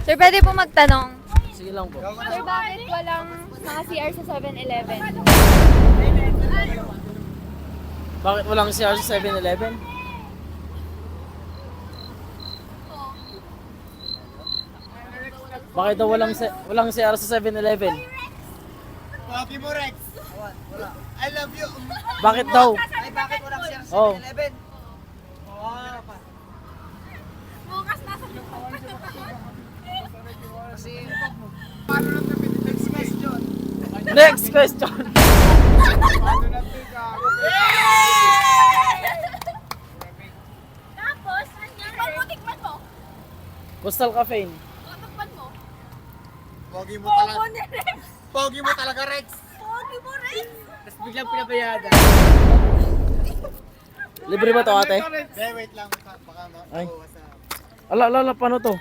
Sir, pwede po magtanong. Sige lang po. Sir, bakit walang mga CR sa 7-Eleven? Bakit walang CR sa 7-Eleven? Bakit daw walang CR sa 7-Eleven? Pogi mo, Rex. Wala. I love you. Bakit daw? Ay, bakit walang siya sa Oh. 7-Eleven? Oh. Bukas nasa Kasi, paano natin next question? Next question. Paano natin Tapos, pagputikman mo. Coastal Cafe. Tutukpan mo. Pogi mo talaga. Pogi mo talaga, Rex. Pogi mo rin. Tapos biglang pinabayada. Libre ba to ate? Wait lang. Baka Ay. makuha sa... Ala, paano to?